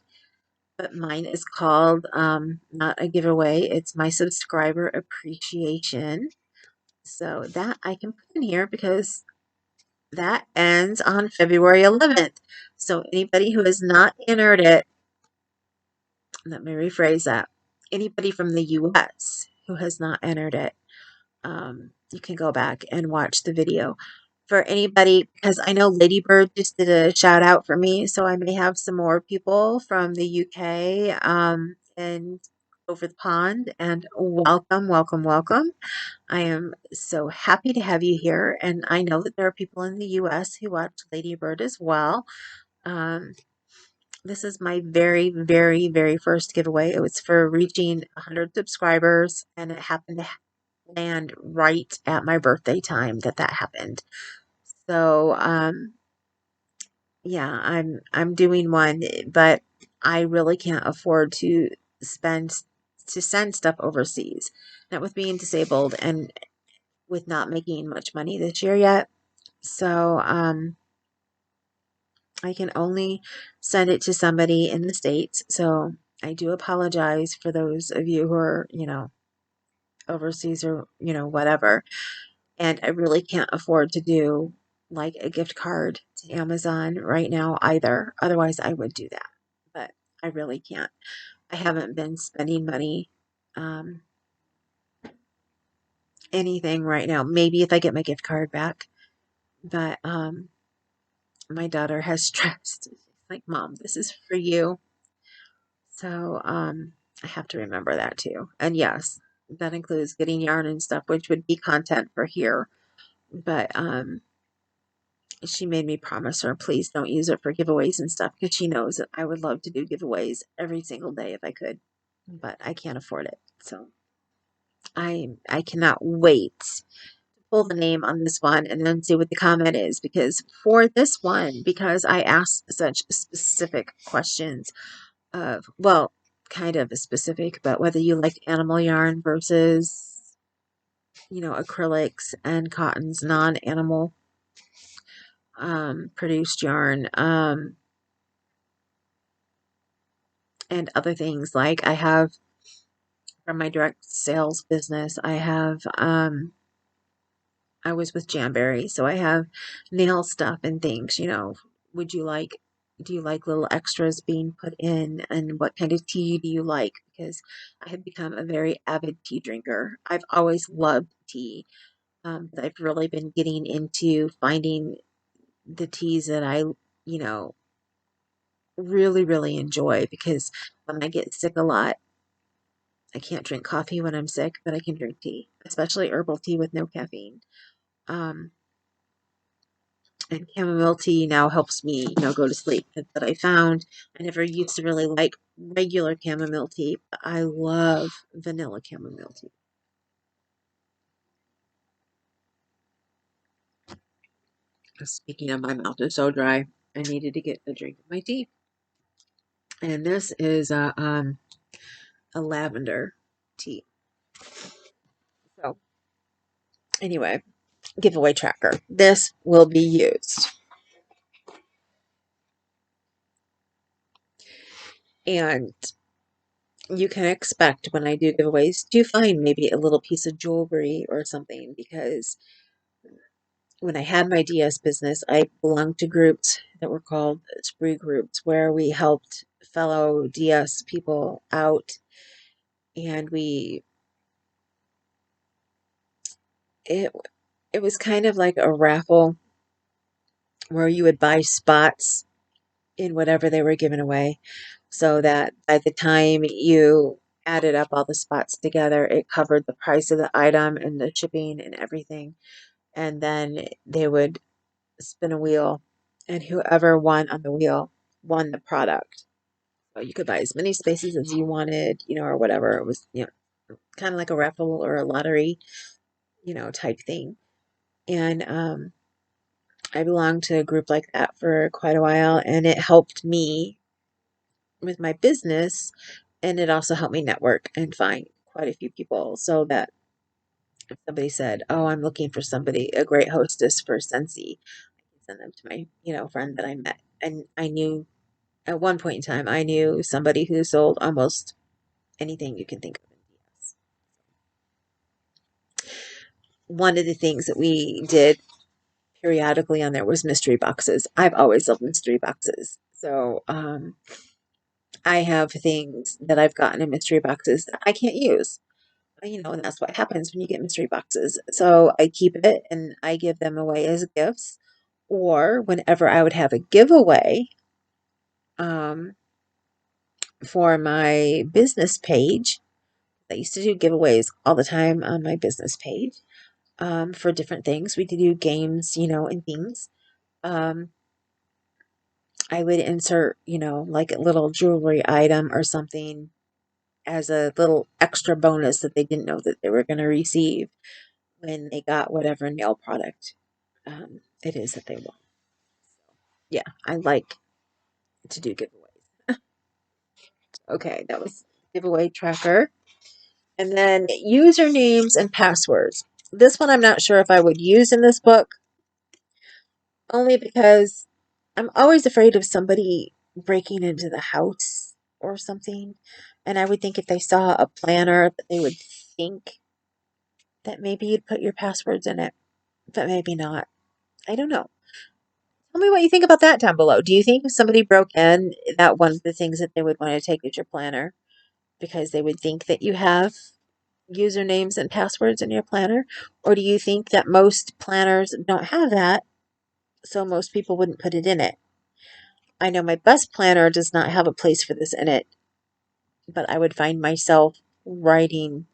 but mine is called not a giveaway, it's my subscriber appreciation. So that I can put in here because that ends on February 11th. So anybody who has not entered it, let me rephrase that. Anybody from the US who has not entered it, you can go back and watch the video. For anybody, because I know Ladybird just did a shout out for me, so I may have some more people from the UK and over the pond. And welcome, welcome, welcome. I am so happy to have you here. And I know that there are people in the US who watch Ladybird as well. Um, this is my very, very, very first giveaway. It was for reaching 100 subscribers, and it happened to land right at my birthday time that happened. So, yeah, I'm doing one, but I really can't afford to spend to send stuff overseas. Not with being disabled and with not making much money this year yet. So, I can only send it to somebody in the States. So I do apologize for those of you who are, overseas or, whatever. And I really can't afford to do like a gift card to Amazon right now either. Otherwise, I would do that. But I really can't. I haven't been spending money um, anything right now. Maybe if I get my gift card back. But my daughter has stressed. Like, Mom, this is for you. So I have to remember that too. And yes, that includes getting yarn and stuff, which would be content for here. But she made me promise her, please don't use it for giveaways and stuff, because she knows that I would love to do giveaways every single day if I could, but I can't afford it. So I cannot wait to pull the name on this one and then see what the comment is, because for this one, because I asked such specific questions of, well, kind of specific, but whether you like animal yarn versus, acrylics and cottons, non-animal produced yarn, and other things. Like I have from my direct sales business, I was with Jamberry, so I have nail stuff and things, would you like, do you like little extras being put in, and what kind of tea do you like? Because I have become a very avid tea drinker. I've always loved tea, but I've really been getting into finding the teas that I, really, really enjoy, because when I get sick a lot, I can't drink coffee when I'm sick, but I can drink tea, especially herbal tea with no caffeine. Um, and chamomile tea now helps me, go to sleep. But I found I never used to really like regular chamomile tea, but I love vanilla chamomile tea. Speaking of, my mouth is so dry, I needed to get a drink of my tea. And this is a lavender tea. So anyway, giveaway tracker. This will be used. And you can expect when I do giveaways to find maybe a little piece of jewelry or something, because when I had my DS business, I belonged to groups that were called spree groups, where we helped fellow DS people out, and it it was kind of like a raffle where you would buy spots in whatever they were giving away, so that by the time you added up all the spots together, it covered the price of the item and the shipping and everything. And then they would spin a wheel, and whoever won on the wheel won the product. So you could buy as many spaces as you wanted, or whatever. It was, kind of like a raffle or a lottery, type thing. And I belonged to a group like that for quite a while, and it helped me with my business, and it also helped me network and find quite a few people, so that if somebody said, "Oh, I'm looking for somebody, a great hostess for Scentsy," I can send them to my, friend that I met. And I knew at one point in time, I knew somebody who sold almost anything you can think of in DS. One of the things that we did periodically on there was mystery boxes. I've always loved mystery boxes. So I have things that I've gotten in mystery boxes that I can't use. And that's what happens when you get mystery boxes. So I keep it and I give them away as gifts. Or whenever I would have a giveaway um, for my business page, I used to do giveaways all the time on my business page for different things. We could do games, and things. Um, I would insert, like a little jewelry item or something as a little extra bonus that they didn't know that they were going to receive when they got whatever nail product it is that they want. Yeah, I like to do giveaways. Okay, that was giveaway tracker. And then usernames and passwords. This one I'm not sure if I would use in this book, only because I'm always afraid of somebody breaking into the house or something. And I would think if they saw a planner that they would think that maybe you'd put your passwords in it, but maybe not. I don't know. Tell me what you think about that down below. Do you think if somebody broke in, that one of the things that they would want to take is your planner because they would think that you have usernames and passwords in your planner? Or do you think that most planners don't have that, so most people wouldn't put it in it? I know my best planner does not have a place for this in it, but I would find myself writing,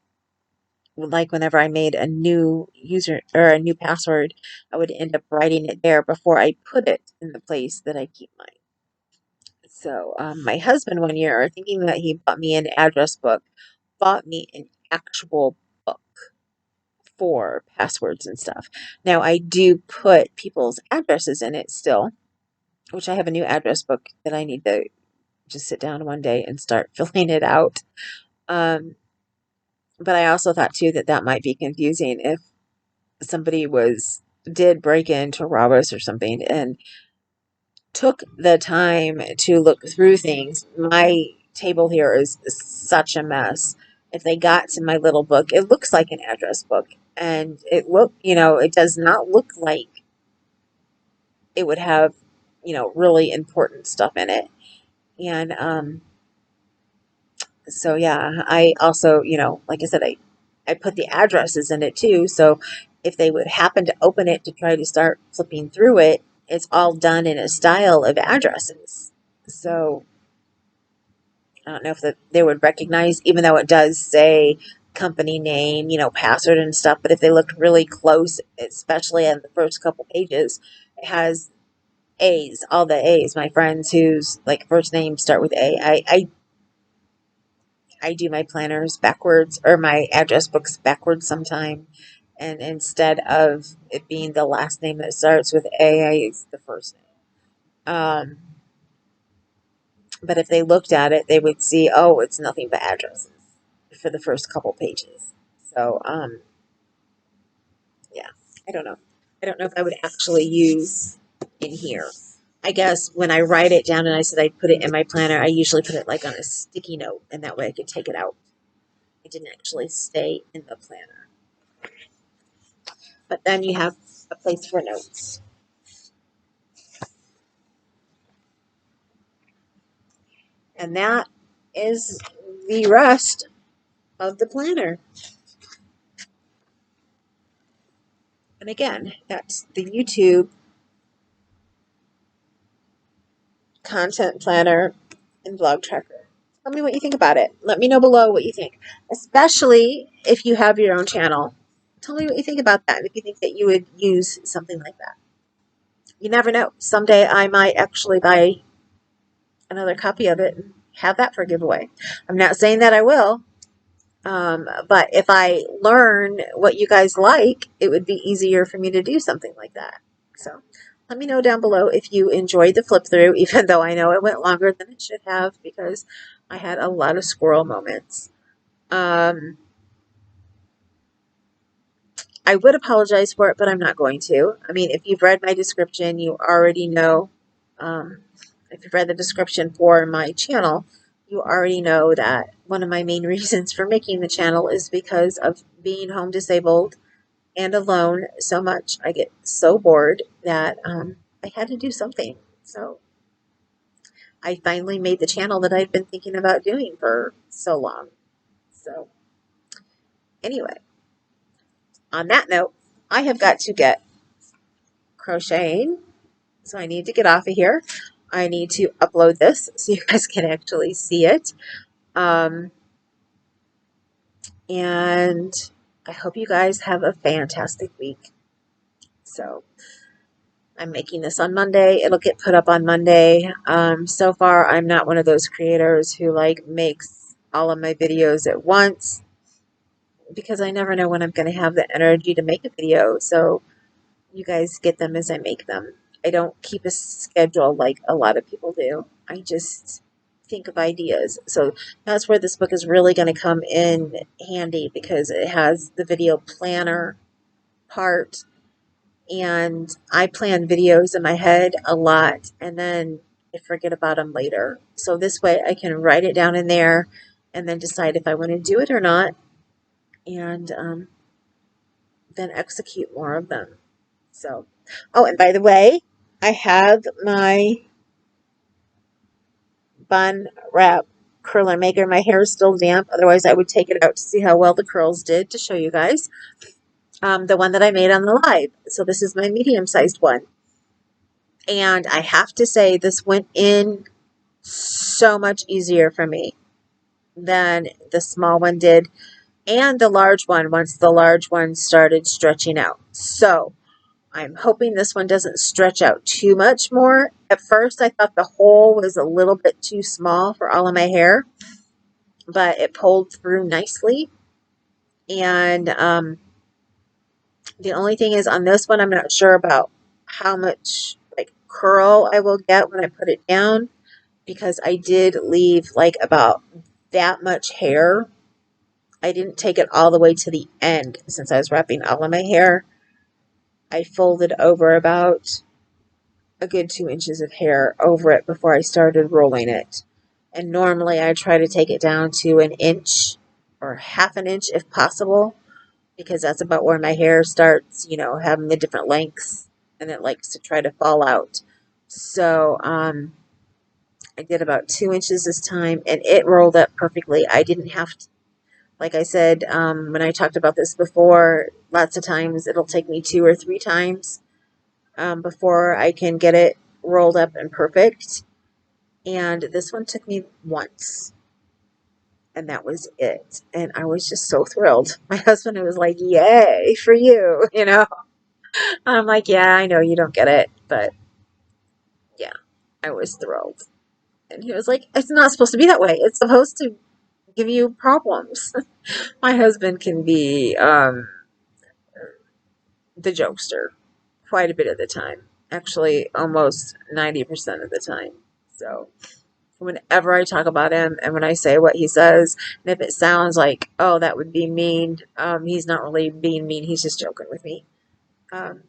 like whenever I made a new user or a new password, I would end up writing it there before I put it in the place that I keep mine. So my husband one year, thinking that he bought me an address book, bought me an actual book for passwords and stuff. Now I do put people's addresses in it still, which I have a new address book that I need to just sit down one day and start filling it out. Um, but I also thought too that that might be confusing if somebody did break in to rob us or something and took the time to look through things. My table here is such a mess. If they got to my little book, it looks like an address book, and it does not look like it would have, really important stuff in it. And so yeah, I also, like I said, I put the addresses in it too. So if they would happen to open it to try to start flipping through it, it's all done in a style of addresses. So I don't know if they would recognize, even though it does say company name, password and stuff. But if they looked really close, especially in the first couple pages, it has A's, all the A's. My friends whose like first names start with A. I do my planners backwards or my address books backwards sometime. And instead of it being the last name that starts with A, I use the first name. But if they looked at it, they would see, oh, it's nothing but addresses for the first couple pages. So, yeah, I don't know. I don't know if I would actually use in here. I guess when I write it down and I said I'd put it in my planner, I usually put it like on a sticky note, and that way I could take it out. It didn't actually stay in the planner. But then you have a place for notes. And that is the rest of the planner. And again, that's the YouTube content planner and blog tracker. Tell me what you think about it. Let me know below what you think, especially if you have your own channel. Tell me what you think about that, if you think that you would use something like that. You never know. Someday I might actually buy another copy of it and have that for a giveaway. I'm not saying that I will, but if I learn what you guys like, it would be easier for me to do something like that. So let me know down below if you enjoyed the flip through, even though I know it went longer than it should have because I had a lot of squirrel moments. I would apologize for it, but I'm not going to. I mean, if you've read my description, you already know. If you've read the description for my channel, you already know that one of my main reasons for making the channel is because of being home disabled and alone so much. I get so bored that I had to do something. So I finally made the channel that I've been thinking about doing for so long. So anyway, on that note, I have got to get crocheting. So I need to get off of here. I need to upload this so you guys can actually see it. And I hope you guys have a fantastic week. So I'm making this on Monday. It'll get put up on Monday. So far, I'm not one of those creators who like makes all of my videos at once because I never know when I'm going to have the energy to make a video. So you guys get them as I make them. I don't keep a schedule like a lot of people do. I just think of ideas. So that's where this book is really going to come in handy because it has the video planner part, and I plan videos in my head a lot and then I forget about them later. So this way I can write it down in there and then decide if I want to do it or not, and then execute more of them. So, oh, and by the way, I have my bun wrap curler maker. My hair is still damp. Otherwise, I would take it out to see how well the curls did to show you guys. The one that I made on the live. So this is my medium-sized one. And I have to say, this went in so much easier for me than the small one did. And the large one, once the large one started stretching out. So I'm hoping this one doesn't stretch out too much more. At first, I thought the hole was a little bit too small for all of my hair, but it pulled through nicely. And the only thing is on this one, I'm not sure about how much like curl I will get when I put it down, because I did leave like about that much hair. I didn't take it all the way to the end since I was wrapping all of my hair. I folded over about a good 2 inches of hair over it before I started rolling it. And normally I try to take it down to an inch or half an inch if possible, because that's about where my hair starts, you know, having the different lengths and it likes to try to fall out. So I did about 2 inches this time and it rolled up perfectly. I didn't have to, like I said, when I talked about this before, lots of times it'll take me 2 or 3 times before I can get it rolled up and perfect. And this one took me once. And that was it. And I was just so thrilled. My husband was like, yay for you, you know. I'm like, yeah, I know you don't get it. But yeah, I was thrilled. And he was like, it's not supposed to be that way. It's supposed to give you problems. My husband can be the jokester quite a bit of the time. Actually, almost 90% of the time. So whenever I talk about him and when I say what he says, and if it sounds like, oh, that would be mean, he's not really being mean. He's just joking with me. But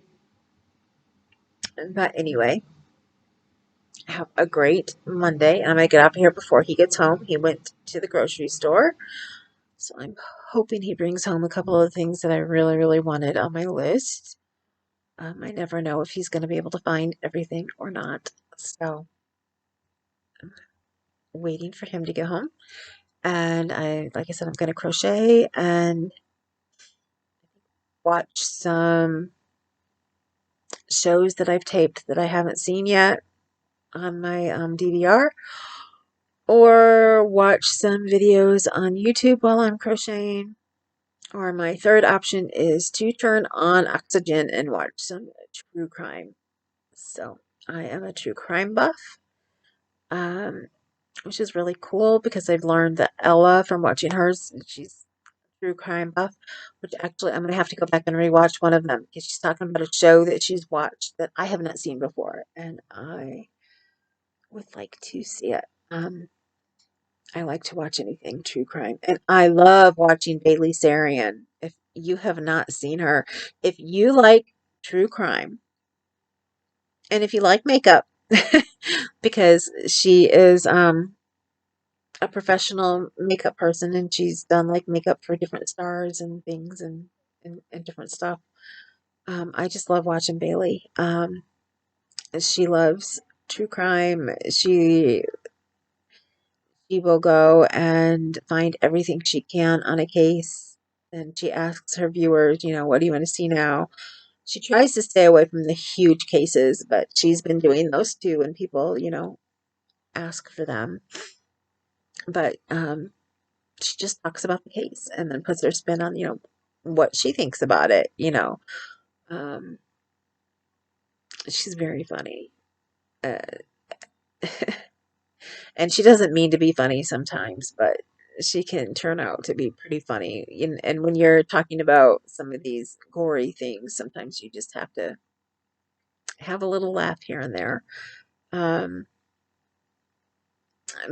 anyway, have a great Monday. I'm going to get out of here before he gets home. He went to the grocery store. So I'm hoping he brings home a couple of things that I really, really wanted on my list. I never know if he's going to be able to find everything or not. So I'm waiting for him to get home. And like I said, I'm going to crochet and watch some shows that I've taped that I haven't seen yet on my DVR. or watch some videos on YouTube while I'm crocheting. Or my third option is to turn on Oxygen and watch some true crime. So I am a true crime buff, um, which is really cool because I've learned that Ella, from watching hers, she's a true crime buff, which actually I'm going to have to go back and rewatch one of them because she's talking about a show that she's watched that I have not seen before, and I would like to see it. I like to watch anything true crime. And I love watching Bailey Sarian. If you have not seen her, if you like true crime, and if you like makeup, because she is a professional makeup person and she's done like makeup for different stars and things and different stuff. I just love watching Bailey. She loves true crime. She will go and find everything she can on a case. And she asks her viewers, what do you want to see now? She tries to stay away from the huge cases, but she's been doing those too when people, ask for them. But she just talks about the case and then puts her spin on, what she thinks about it. Um, she's very funny. Uh, and she doesn't mean to be funny sometimes, but she can turn out to be pretty funny. And when you're talking about some of these gory things, sometimes you just have to have a little laugh here and there. Um,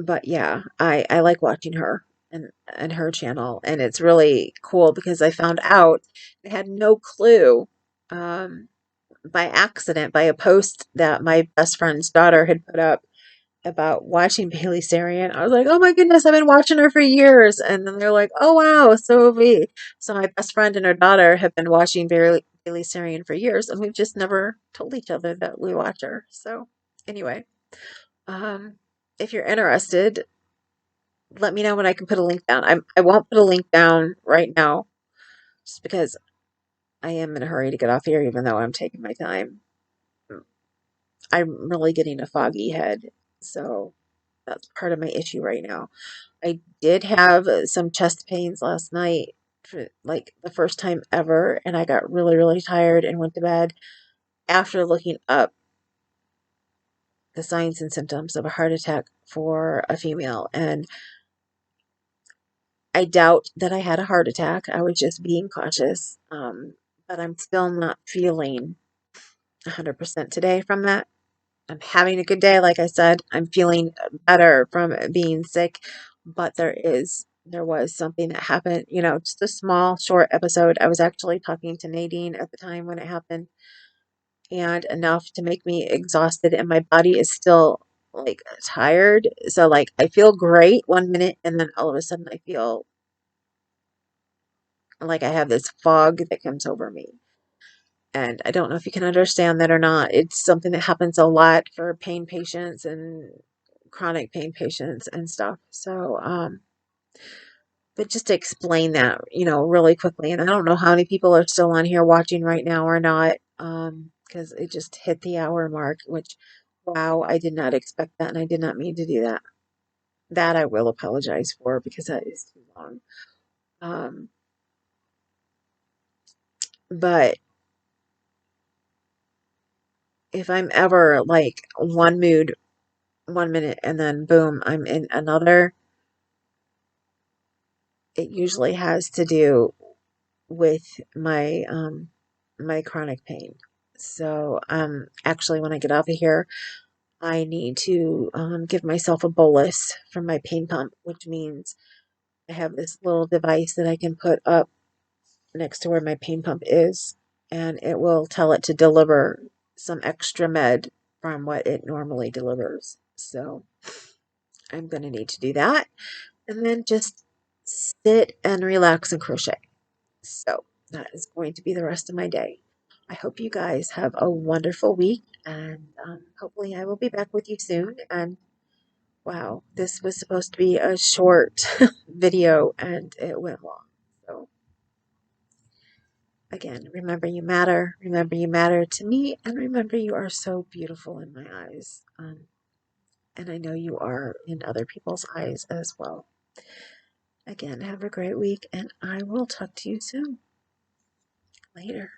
but yeah, I like watching her and her channel, and it's really cool because I found out I had no clue, um, by accident, by a post that my best friend's daughter had put up about watching Bailey Sarian. I was like, oh my goodness, I've been watching her for years. And then they're like, oh wow, so have we. So my best friend and her daughter have been watching Bailey Sarian for years, and we've just never told each other that we watch her. So anyway, um, if you're interested, let me know when I can put a link down. I won't put a link down right now just because I am in a hurry to get off here, even though I'm taking my time. I'm really getting a foggy head, so that's part of my issue right now. I did have some chest pains last night for like the first time ever, and I got really, really tired and went to bed after looking up the signs and symptoms of a heart attack for a female. And I doubt that I had a heart attack. I was just being cautious. But I'm still not feeling 100% today from that. I'm having a good day, like I said. I'm feeling better from being sick, but there was something that happened, just a small, short episode. I was actually talking to Nadine at the time when it happened, and enough to make me exhausted, and my body is still like tired. So like I feel great 1 minute, and then all of a sudden I feel like I have this fog that comes over me. And I don't know if you can understand that or not. It's something that happens a lot for pain patients and chronic pain patients and stuff. So, but just to explain that, really quickly, and I don't know how many people are still on here watching right now or not, because it just hit the hour mark, which, wow, I did not expect that, and I did not mean to do that. That I will apologize for because that is too long. Um, but if I'm ever like one mood 1 minute and then boom, I'm in another, it usually has to do with my chronic pain. So actually when I get off of here, I need to give myself a bolus from my pain pump, which means I have this little device that I can put up next to where my pain pump is, and it will tell it to deliver some extra med from what it normally delivers. So I'm going to need to do that, and then just sit and relax and crochet. So that is going to be the rest of my day. I hope you guys have a wonderful week, and hopefully I will be back with you soon. And wow, this was supposed to be a short video, and it went long. So again, remember you matter. Remember you matter to me, and remember you are so beautiful in my eyes. And I know you are in other people's eyes as well. Again, have a great week, and I will talk to you soon. Later.